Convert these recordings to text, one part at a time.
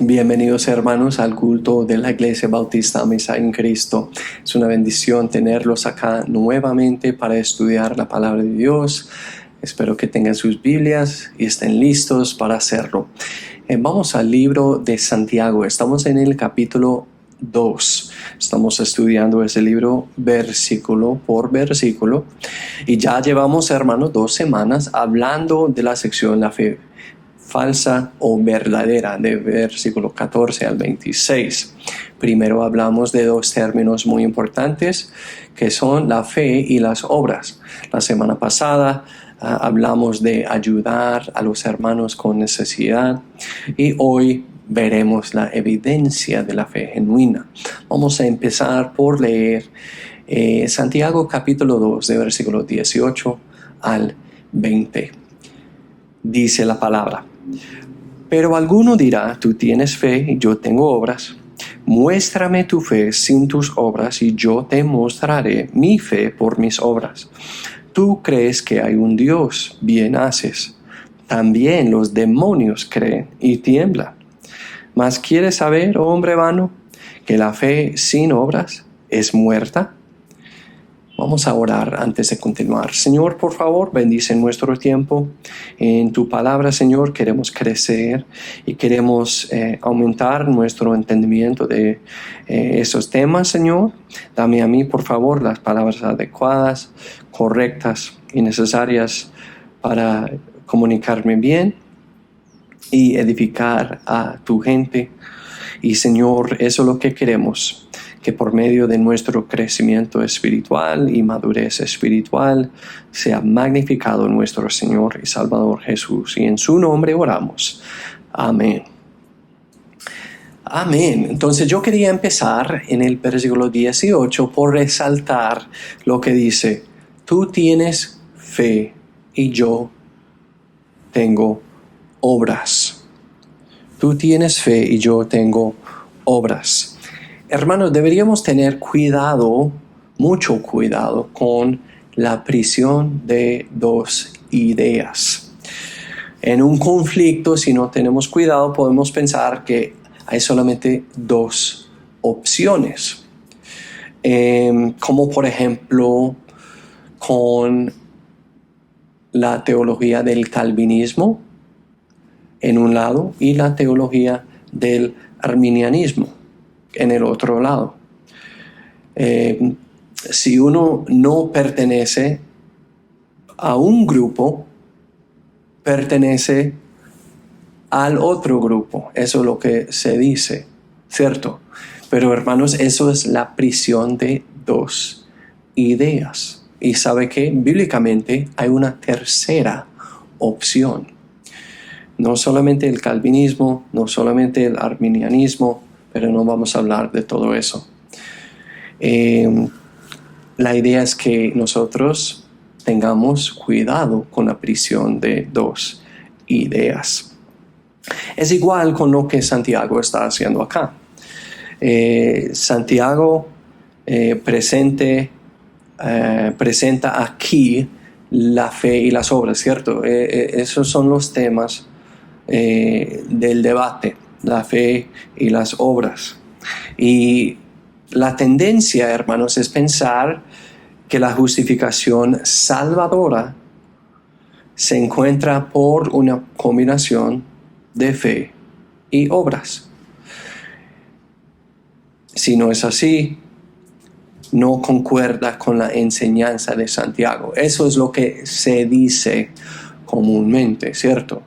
Bienvenidos hermanos al culto de la Iglesia Bautista Mesa en Cristo. Es una bendición tenerlos acá nuevamente para estudiar la palabra de Dios. Espero que tengan sus Biblias y estén listos para hacerlo. Vamos al libro de Santiago. Estamos en el capítulo 2. Estamos estudiando ese libro versículo por versículo. Y ya llevamos, hermanos, 2 semanas hablando de la sección La Fe falsa o verdadera, de versículo 14 al 26. Primero hablamos de 2 términos muy importantes que son la fe y las obras. La semana pasada hablamos de ayudar a los hermanos con necesidad y hoy veremos la evidencia de la fe genuina. Vamos a empezar por leer Santiago capítulo 2 de versículo 18 al 20. Dice la palabra: pero alguno dirá, tú tienes fe y yo tengo obras. Muéstrame tu fe sin tus obras y yo te mostraré mi fe por mis obras. Tú crees que hay un Dios, bien haces. También los demonios creen y tiemblan. Mas ¿quieres saber, oh hombre vano, que la fe sin obras es muerta? Vamos a orar antes de continuar. Señor, por favor, bendice nuestro tiempo. En tu palabra, Señor, queremos crecer y queremos aumentar nuestro entendimiento de esos temas, Señor. Dame a mí, por favor, las palabras adecuadas, correctas y necesarias para comunicarme bien y edificar a tu gente. Y, Señor, eso es lo que queremos, que por medio de nuestro crecimiento espiritual y madurez espiritual sea magnificado nuestro Señor y Salvador Jesús. Y en su nombre oramos. Amén. Amén. Entonces yo quería empezar en el versículo 18 por resaltar lo que dice: tú tienes fe y yo tengo obras. Tú tienes fe y yo tengo obras. Hermanos, deberíamos tener cuidado, mucho cuidado, con la prisión de 2 ideas. En un conflicto, si no tenemos cuidado, podemos pensar que hay solamente 2 opciones. Como por ejemplo, con la teología del calvinismo en un lado y la teología del arminianismo en el otro lado. Si uno no pertenece a un grupo, pertenece al otro grupo. Eso es lo que se dice, ¿cierto? Pero hermanos, eso es la prisión de 2 ideas. Y sabe que bíblicamente hay una tercera opción. No solamente el calvinismo, no solamente el arminianismo, pero no vamos a hablar de todo eso. La idea es que nosotros tengamos cuidado con la prisión de 2 ideas. Es igual con lo que Santiago está haciendo acá. Santiago presenta aquí la fe y las obras, ¿cierto? Esos son los temas del debate, la fe y las obras. Y la tendencia, hermanos, es pensar que la justificación salvadora se encuentra por una combinación de fe y obras. Si no es así, no concuerda con la enseñanza de Santiago. Eso es lo que se dice comúnmente, ¿cierto?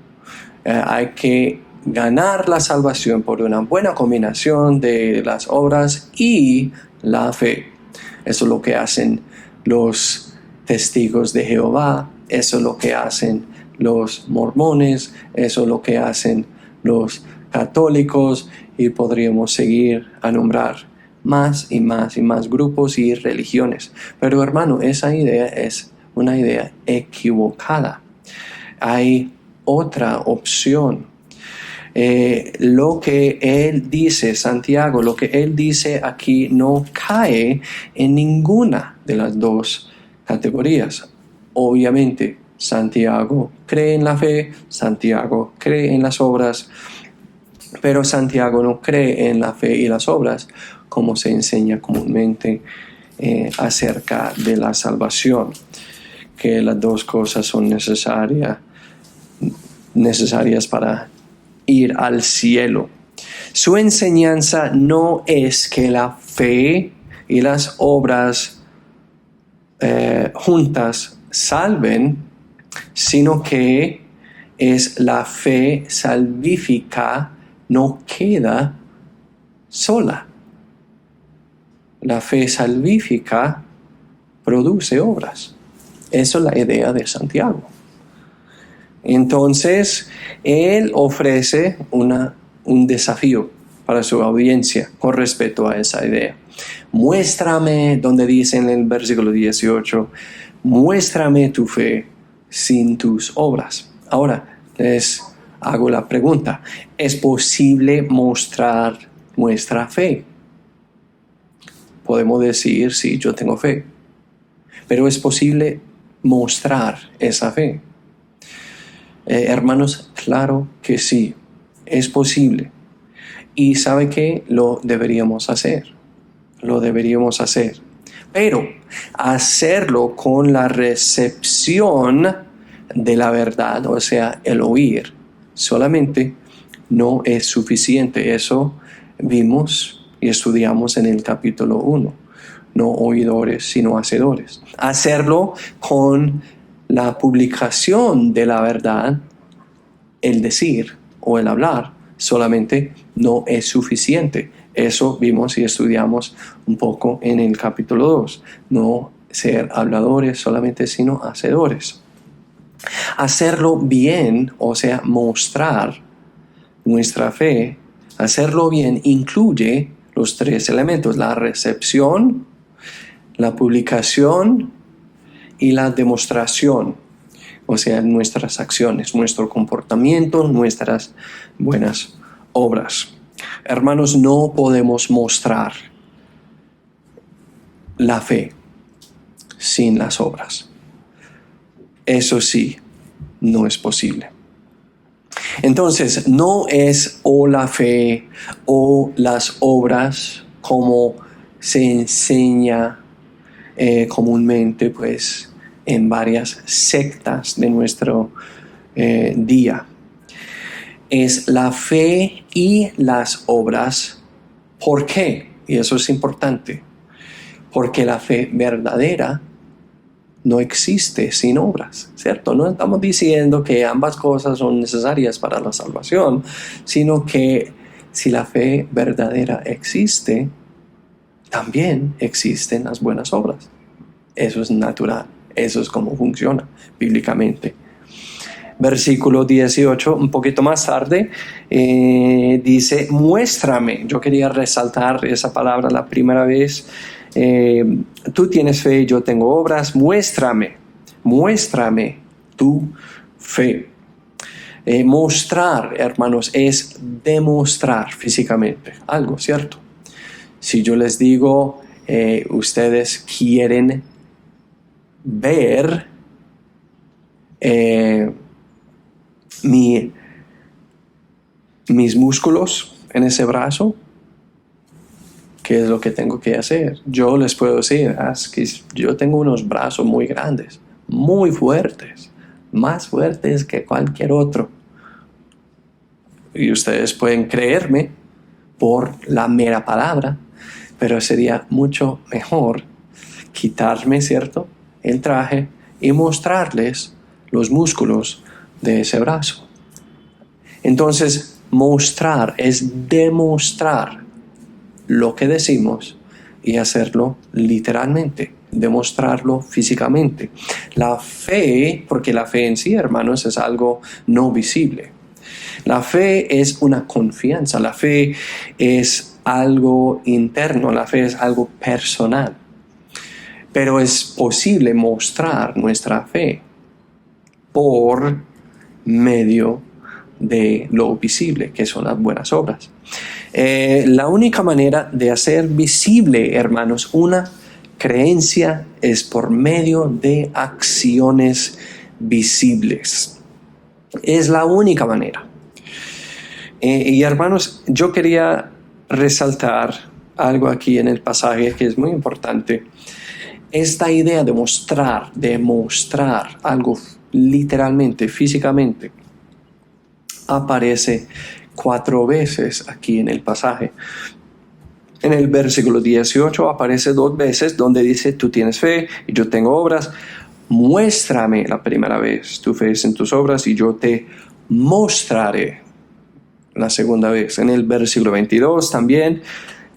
Hay que ganar la salvación por una buena combinación de las obras y la fe. Eso es lo que hacen los testigos de Jehová, eso es lo que hacen los mormones, eso es lo que hacen los católicos, y podríamos seguir a nombrar más y más y más grupos y religiones. Pero hermano, esa idea es una idea equivocada. Hay otra opción. Lo que él dice, Santiago, lo que él dice aquí no cae en ninguna de las 2 categorías. Obviamente, Santiago cree en la fe, Santiago cree en las obras, Pero Santiago no cree en la fe y las obras como se enseña comúnmente acerca de la salvación, que las dos cosas son necesarias para ir al cielo. Su enseñanza no es que la fe y las obras juntas salven, sino que es la fe salvífica no queda sola. La fe salvífica produce obras. Esa es la idea de Santiago. Entonces, él ofrece un desafío para su audiencia con respecto a esa idea. Muéstrame, donde dice en el versículo 18, muéstrame tu fe sin tus obras. Ahora, les hago la pregunta, ¿es posible mostrar nuestra fe? Podemos decir, sí, yo tengo fe, pero ¿es posible mostrar esa fe? Hermanos, claro que sí, es posible. Y ¿sabe qué? Lo deberíamos hacer. Pero hacerlo con la recepción de la verdad, o sea, el oír, solamente no es suficiente. Eso vimos y estudiamos en el capítulo 1. No oidores, sino hacedores. Hacerlo con la publicación de la verdad, el decir o el hablar, solamente no es suficiente. Eso vimos y estudiamos un poco en el capítulo 2. No ser habladores solamente, sino hacedores. Hacerlo bien, o sea, mostrar nuestra fe, hacerlo bien incluye los tres elementos: la recepción, la publicación y la demostración. O sea, nuestras acciones, nuestro comportamiento, nuestras buenas obras. Hermanos, no podemos mostrar la fe sin las obras. Eso sí, no es posible. Entonces, no es o la fe o las obras como se enseña comúnmente, pues, en varias sectas de nuestro día. Es la fe y las obras. ¿Por qué? Y eso es importante. Porque la fe verdadera no existe sin obras, ¿cierto? No estamos diciendo que ambas cosas son necesarias para la salvación, sino que si la fe verdadera existe, también existen las buenas obras. Eso es natural, eso es como funciona bíblicamente. Versículo 18, un poquito más tarde, dice, muéstrame. Yo quería resaltar esa palabra la primera vez. Tú tienes fe, yo tengo obras. Muéstrame tu fe. Mostrar, hermanos, es demostrar físicamente algo, ¿cierto? Si yo les digo, ustedes quieren ver mis músculos en ese brazo, ¿qué es lo que tengo que hacer? Yo les puedo decir, que yo tengo unos brazos muy grandes, muy fuertes, más fuertes que cualquier otro. Y ustedes pueden creerme por la mera palabra, pero sería mucho mejor quitarme, ¿cierto?, el traje y mostrarles los músculos de ese brazo. Entonces, mostrar es demostrar lo que decimos y hacerlo literalmente, demostrarlo físicamente. La fe, porque la fe en sí, hermanos, es algo no visible. La fe es una confianza, la fe es algo interno, la fe es algo personal. Pero es posible mostrar nuestra fe por medio de lo visible, que son las buenas obras. La única manera de hacer visible, hermanos, una creencia es por medio de acciones visibles. Es la única manera. Y hermanos, yo quería resaltar algo aquí en el pasaje que es muy importante. Esta idea de mostrar algo literalmente, físicamente, aparece 4 veces aquí en el pasaje. En el versículo 18 aparece 2 veces donde dice: tú tienes fe y yo tengo obras. Muéstrame la primera vez tu fe en tus obras y yo te mostraré la segunda vez. En el versículo 22 también: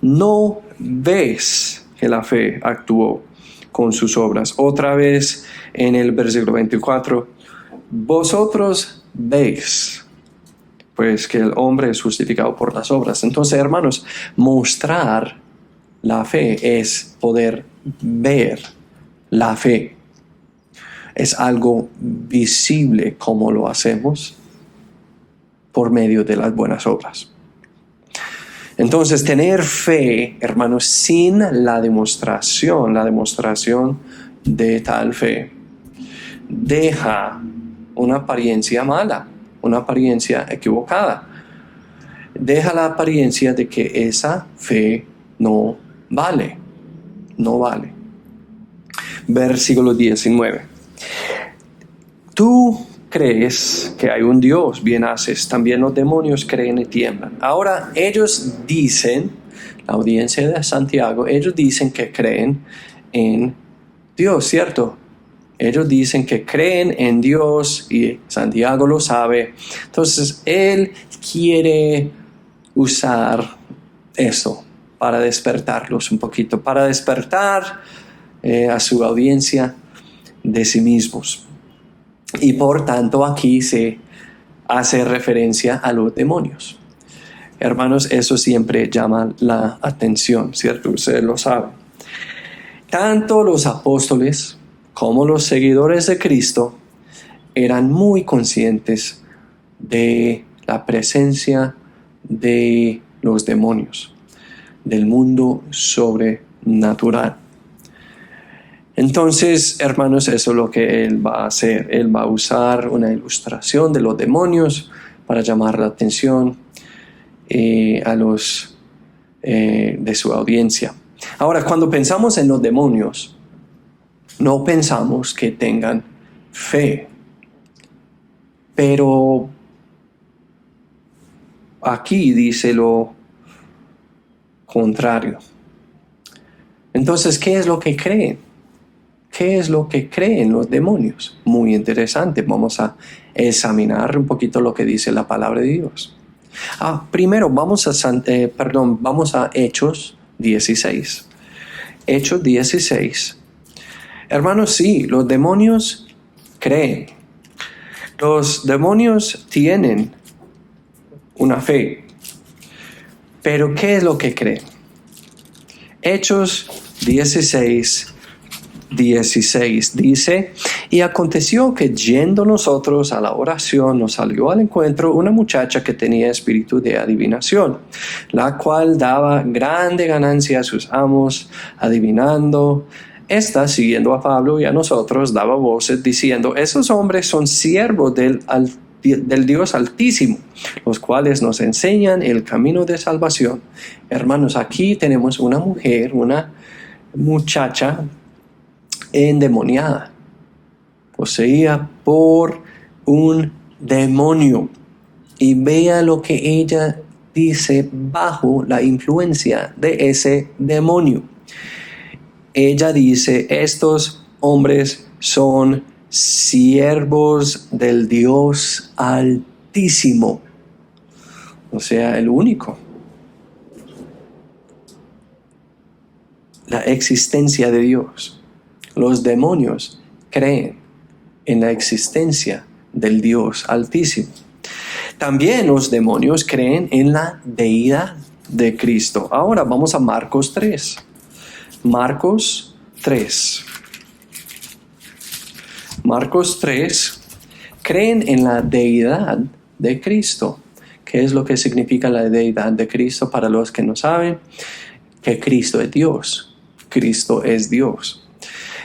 no ves que la fe actuó con sus obras. Otra vez en el versículo 24: vosotros veis pues que el hombre es justificado por las obras. Entonces, hermanos, mostrar la fe es poder ver la fe. Es algo visible como lo hacemos por medio de las buenas obras. Entonces, tener fe, hermanos, sin la demostración de tal fe, deja una apariencia mala, una apariencia equivocada. Deja la apariencia de que esa fe no vale. Versículo 19. Tú crees que hay un Dios, bien haces. También los demonios creen y tiemblan. Ahora ellos dicen, la audiencia de Santiago, ellos dicen que creen en Dios, ¿cierto? Ellos dicen que creen en Dios y Santiago lo sabe. Entonces él quiere usar eso para despertarlos un poquito, para despertar a su audiencia de sí mismos. Y por tanto aquí se hace referencia a los demonios. Hermanos, eso siempre llama la atención, ¿cierto? Ustedes lo saben. Tanto los apóstoles como los seguidores de Cristo eran muy conscientes de la presencia de los demonios, del mundo sobrenatural. Entonces, hermanos, eso es lo que él va a hacer. Él va a usar una ilustración de los demonios para llamar la atención a los de su audiencia. Ahora, cuando pensamos en los demonios, no pensamos que tengan fe, pero aquí dice lo contrario. Entonces, ¿qué es lo que creen? ¿Qué es lo que creen los demonios? Muy interesante. Vamos a examinar un poquito lo que dice la palabra de Dios. Primero vamos a Hechos 16. Hechos 16. Hermanos, sí, los demonios creen. Los demonios tienen una fe. Pero ¿qué es lo que creen? Hechos 16 dice: y aconteció que yendo nosotros a la oración, nos salió al encuentro una muchacha que tenía espíritu de adivinación, la cual daba grande ganancia a sus amos, adivinando. Esta, siguiendo a Pablo y a nosotros, daba voces diciendo: esos hombres son siervos del Dios Altísimo, los cuales nos enseñan el camino de salvación. Hermanos, aquí tenemos una mujer, una muchacha endemoniada, poseída por un demonio. Y vea lo que ella dice bajo la influencia de ese demonio. Ella dice: estos hombres son siervos del Dios Altísimo, o sea, el único. La existencia de Dios. Los demonios creen en la existencia del Dios Altísimo. También los demonios creen en la deidad de Cristo. Ahora vamos a Marcos 3. Marcos 3. Marcos 3. Creen en la deidad de Cristo. ¿Qué es lo que significa la deidad de Cristo para los que no saben? Que Cristo es Dios. Cristo es Dios.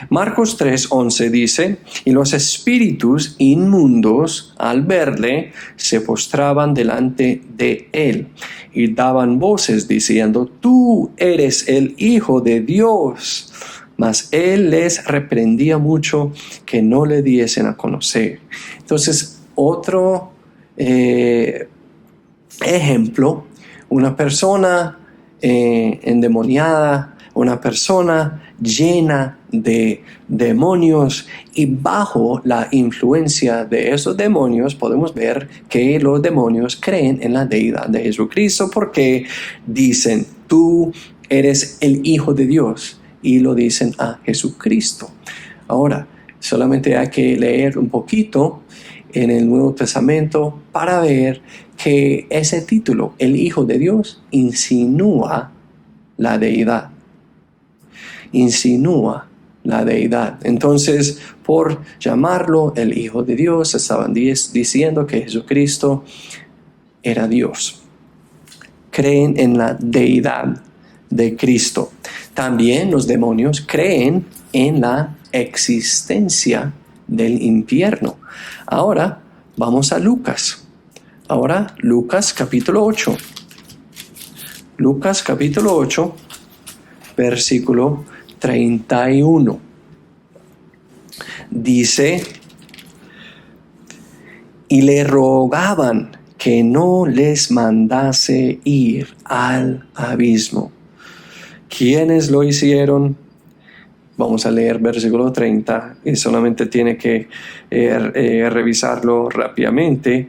Marcos 3:11 dice, y los espíritus inmundos al verle se postraban delante de él y daban voces diciendo, tú eres el Hijo de Dios. Mas él les reprendía mucho que no le diesen a conocer. Entonces, otro ejemplo, una persona endemoniada, una persona llena de demonios, y bajo la influencia de esos demonios podemos ver que los demonios creen en la deidad de Jesucristo porque dicen, tú eres el Hijo de Dios, y lo dicen a Jesucristo. Ahora, solamente hay que leer un poquito en el Nuevo Testamento para ver que ese título, el Hijo de Dios, insinúa la deidad. Insinúa la deidad. Entonces, por llamarlo el Hijo de Dios, estaban diciendo que Jesucristo era Dios. Creen en la deidad de Cristo. También los demonios creen en la existencia del infierno. Ahora vamos a Lucas. Ahora Lucas capítulo 8. Lucas capítulo 8, versículo 31. Dice, y le rogaban que no les mandase ir al abismo. ¿Quiénes lo hicieron? Vamos a leer versículo 30 y solamente tiene que revisarlo rápidamente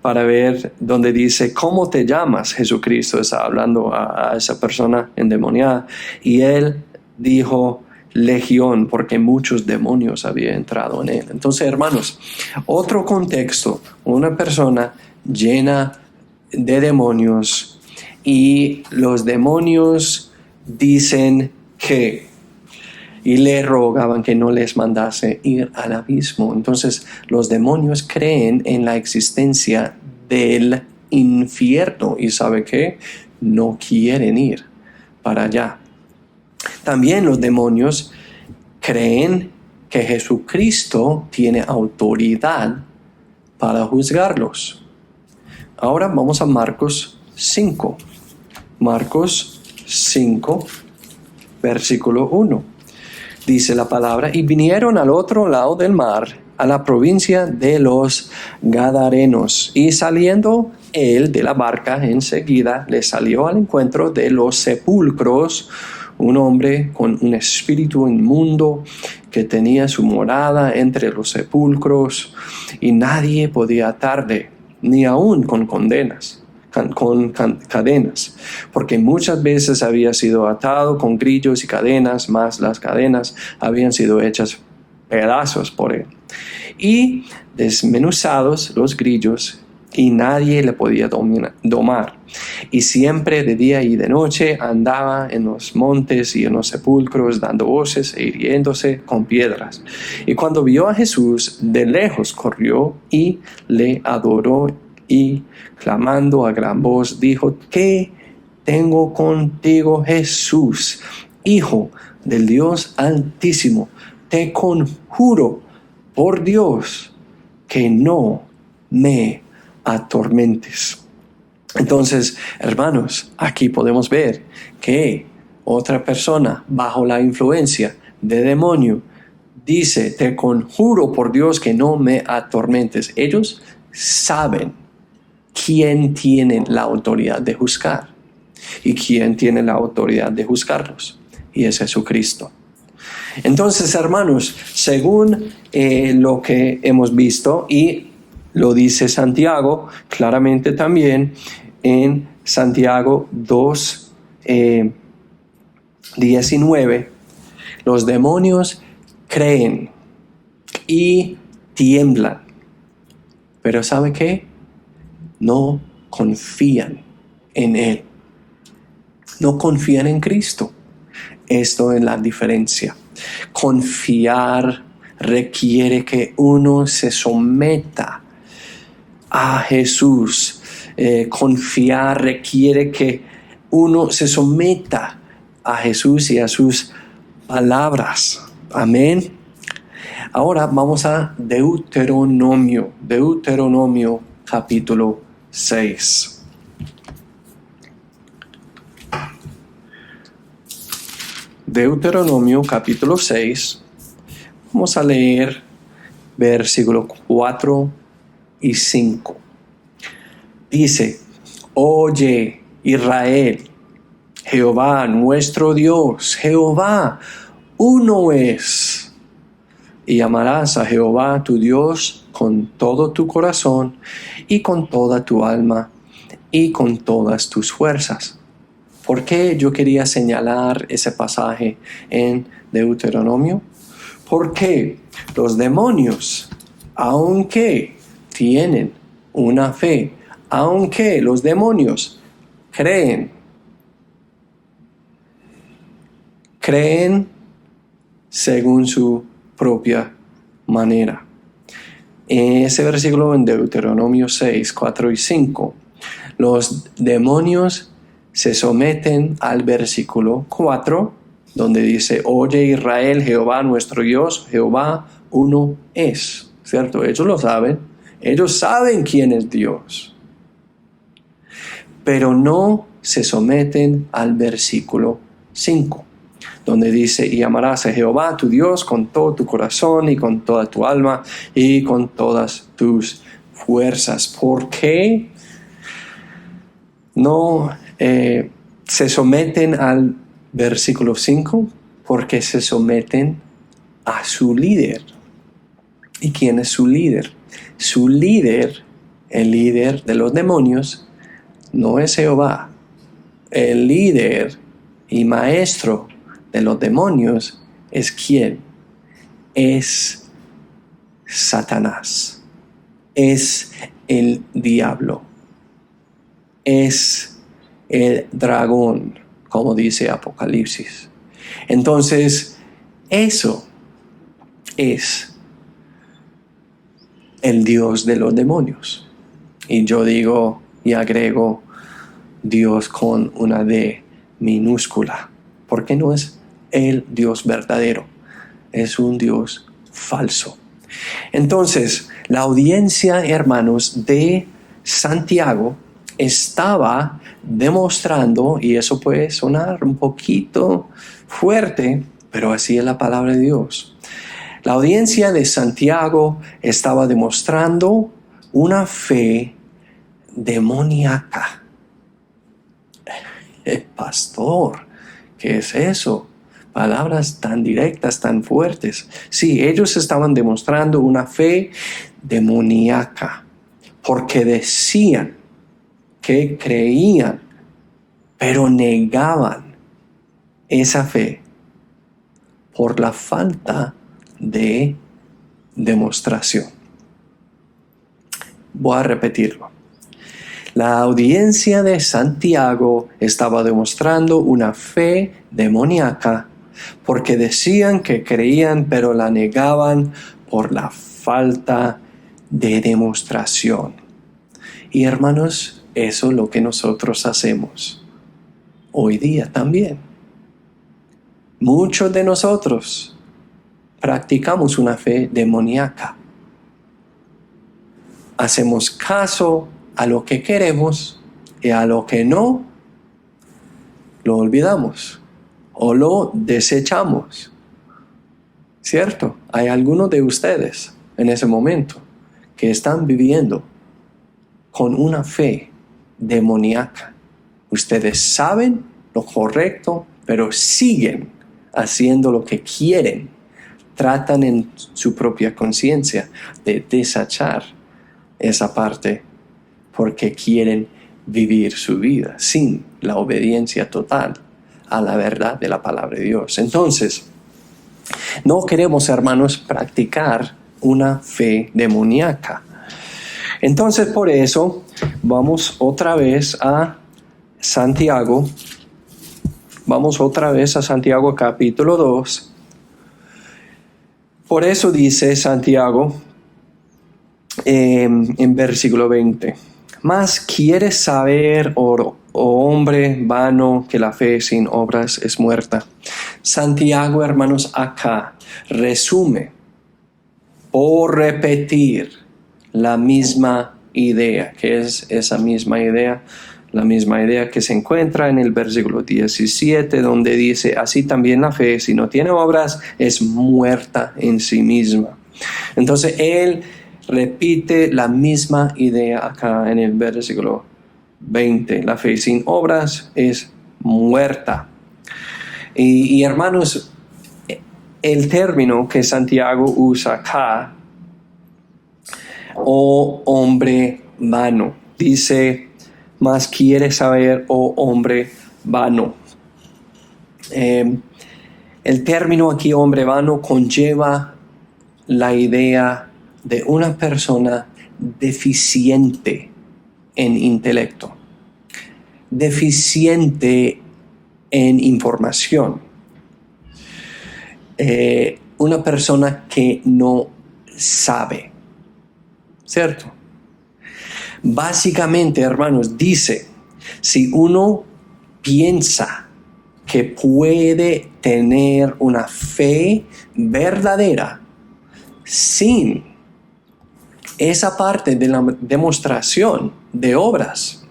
para ver donde dice, ¿cómo te llamas? Jesucristo está hablando a esa persona endemoniada, y él dijo, Legión, porque muchos demonios habían entrado en él. Entonces, hermanos, otro contexto, una persona llena de demonios, y los demonios dicen que, y le rogaban que no les mandase ir al abismo. Entonces los demonios creen en la existencia del infierno, y ¿sabe qué? No quieren ir para allá. También los demonios creen que Jesucristo tiene autoridad para juzgarlos. Ahora vamos a Marcos 5. Marcos 5, versículo 1. Dice la palabra, y vinieron al otro lado del mar, a la provincia de los Gadarenos, y saliendo él de la barca, enseguida le salió al encuentro de los sepulcros un hombre con un espíritu inmundo que tenía su morada entre los sepulcros, y nadie podía atarle, ni aun con cadenas, porque muchas veces había sido atado con grillos y cadenas, mas las cadenas habían sido hechas pedazos por él, y desmenuzados los grillos, y nadie le podía domar. Y siempre de día y de noche andaba en los montes y en los sepulcros, dando voces e hiriéndose con piedras. Y cuando vio a Jesús de lejos, corrió y le adoró, y clamando a gran voz dijo, ¿qué tengo contigo, Jesús, Hijo del Dios Altísimo? Te conjuro por Dios que no me atormentes. Entonces, hermanos, aquí podemos ver que otra persona bajo la influencia de demonio dice, te conjuro por Dios que no me atormentes. Ellos saben quién tiene la autoridad de juzgar y quién tiene la autoridad de juzgarlos, y es Jesucristo. Entonces, hermanos, según lo que hemos visto, y lo dice Santiago claramente también en Santiago 2, 19, los demonios creen y tiemblan, pero ¿sabe qué? No confían en Él, no confían en Cristo. Esto es la diferencia. Confiar requiere que uno se someta a Jesús. Confiar requiere que uno se someta a Jesús y a sus palabras. Amén. Ahora vamos a Deuteronomio capítulo 6. Deuteronomio capítulo 6. Vamos a leer versículos 4 y 5. Dice: Oye, Israel, Jehová nuestro Dios, Jehová uno es. Y amarás a Jehová tu Dios con todo tu corazón y con toda tu alma y con todas tus fuerzas. ¿Por qué yo quería señalar ese pasaje en Deuteronomio? Porque los demonios, aunque tienen una fe, aunque los demonios creen según su propia manera. En ese versículo en Deuteronomio 6, 4 y 5, los demonios se someten al versículo 4, donde dice: Oye Israel, Jehová nuestro Dios, Jehová uno es. ¿Cierto? Ellos lo saben. Ellos saben quién es Dios. Pero no se someten al versículo 5, donde dice: y amarás a Jehová tu Dios con todo tu corazón y con toda tu alma y con todas tus fuerzas. ¿Por qué no se someten al versículo 5? Porque se someten a su líder. ¿Y quién es su líder? Su líder, el líder de los demonios, no es Jehová. El líder y maestro de los demonios es ¿quién? Es Satanás. Es el diablo. Es el dragón, como dice Apocalipsis. Entonces, eso es el Dios de los demonios. Y yo digo y agrego Dios con una D minúscula, porque no es el Dios verdadero, es un Dios falso. Entonces, la audiencia, hermanos, de Santiago estaba demostrando, y eso puede sonar un poquito fuerte, pero así es la palabra de Dios. La audiencia de Santiago estaba demostrando una fe demoníaca. Pastor, ¿qué es eso? Palabras tan directas, tan fuertes. Sí, ellos estaban demostrando una fe demoníaca, porque decían que creían, pero negaban esa fe por la falta de demostración. Voy a repetirlo. La audiencia de Santiago estaba demostrando una fe demoníaca porque decían que creían, pero la negaban por la falta de demostración. Y hermanos, eso es lo que nosotros hacemos hoy día también. Muchos de nosotros practicamos una fe demoníaca. Hacemos caso a lo que queremos y a lo que no, lo olvidamos o lo desechamos. ¿Cierto? Hay algunos de ustedes en ese momento que están viviendo con una fe demoníaca. Ustedes saben lo correcto, pero siguen haciendo lo que quieren. Tratan en su propia conciencia de desechar esa parte porque quieren vivir su vida sin la obediencia total a la verdad de la palabra de Dios. Entonces, no queremos, hermanos, practicar una fe demoníaca. Entonces, por eso, vamos otra vez a Santiago. Vamos otra vez a Santiago capítulo 2. Por eso dice Santiago en versículo 20. Mas quieres saber, oh hombre vano, que la fe sin obras es muerta. Santiago, hermanos, acá resume por repetir la misma idea. ¿Qué es esa misma idea? La misma idea que se encuentra en el versículo 17, donde dice: así también la fe, si no tiene obras, es muerta en sí misma. Entonces él repite la misma idea acá en el versículo 20. La fe sin obras es muerta. Y hermanos, el término que Santiago usa acá, oh hombre vano, dice: más quiere saber, oh hombre vano. El término aquí, hombre vano, conlleva la idea de una persona deficiente en intelecto, deficiente en información, una persona que no sabe, ¿cierto? Básicamente, hermanos, dice: si uno piensa que puede tener una fe verdadera sin esa parte de la demostración de obras,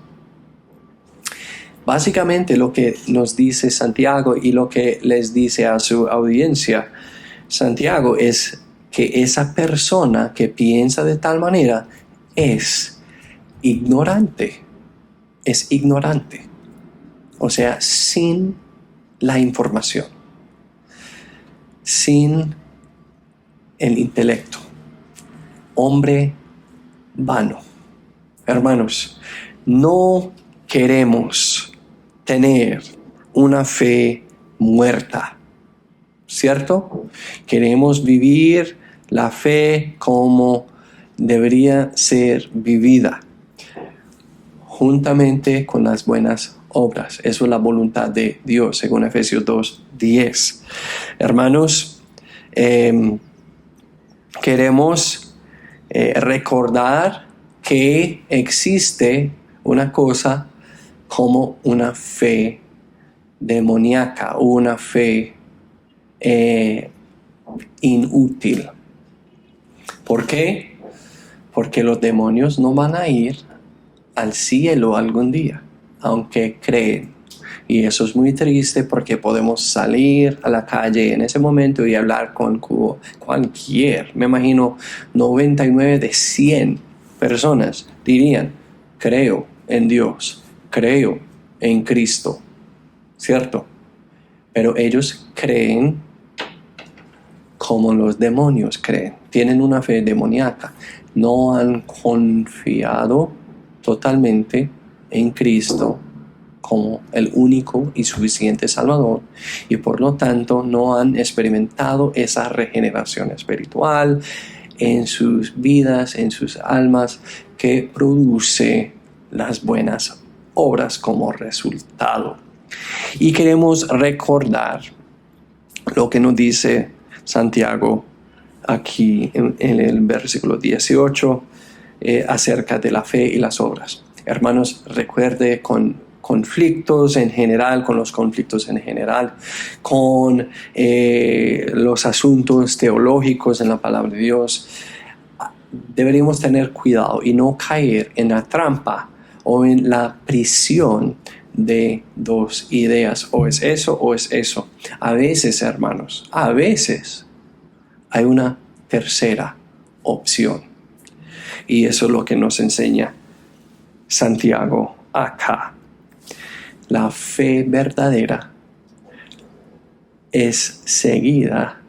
básicamente lo que nos dice Santiago y lo que les dice a su audiencia Santiago es que esa persona que piensa de tal manera es ignorante. O sea, sin la información, sin el intelecto. Hombre vano. Hermanos, no queremos tener una fe muerta, ¿cierto? Queremos vivir la fe como debería ser vivida, juntamente con las buenas obras. Eso es la voluntad de Dios, según Efesios 2:10. Hermanos, queremos recordar que existe una cosa como una fe demoníaca, una fe inútil. ¿Por qué? Porque los demonios no van a ir al cielo algún día, aunque creen. Y eso es muy triste, porque podemos salir a la calle en ese momento y hablar con cualquier, me imagino 99 de 100 personas dirían: creo en Dios, creo en Cristo, ¿cierto? Pero ellos creen como los demonios creen, tienen una fe demoníaca, no han confiado totalmente en Cristo como el único y suficiente Salvador, y por lo tanto no han experimentado esa regeneración espiritual en sus vidas, en sus almas, que produce las buenas obras como resultado. Y queremos recordar lo que nos dice Santiago aquí en el versículo 18 acerca de la fe y las obras. Hermanos, recuerde con conflictos en general, con los conflictos en general, con los asuntos teológicos en la palabra de Dios, deberíamos tener cuidado y no caer en la trampa o en la prisión de dos ideas: o es eso o es eso. A veces, hermanos, a veces hay una tercera opción, y eso es lo que nos enseña Santiago acá. La fe verdadera es seguida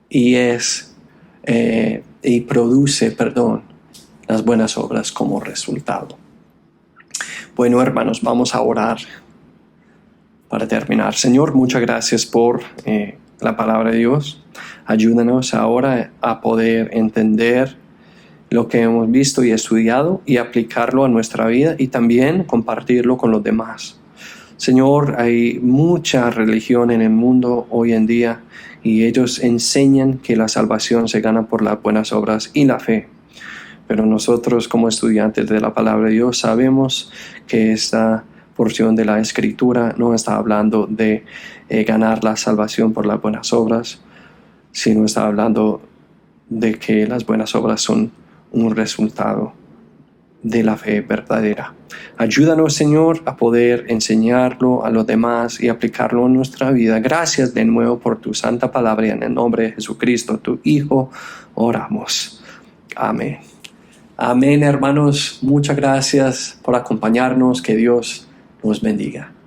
y produce las buenas obras como resultado. Bueno, hermanos, vamos a orar para terminar. Señor, muchas gracias por la palabra de Dios. Ayúdanos ahora a poder entender lo que hemos visto y estudiado y aplicarlo a nuestra vida, y también compartirlo con los demás. Señor, hay mucha religión en el mundo hoy en día, y ellos enseñan que la salvación se gana por las buenas obras y la fe. Pero nosotros, como estudiantes de la palabra de Dios, sabemos que esta porción de la Escritura no está hablando de ganar la salvación por las buenas obras, sino está hablando de que las buenas obras son un resultado de la fe verdadera. Ayúdanos, Señor, a poder enseñarlo a los demás y aplicarlo en nuestra vida. Gracias de nuevo por tu santa palabra y en el nombre de Jesucristo, tu Hijo, oramos. Amén. Amén, hermanos. Muchas gracias por acompañarnos. Que Dios nos bendiga.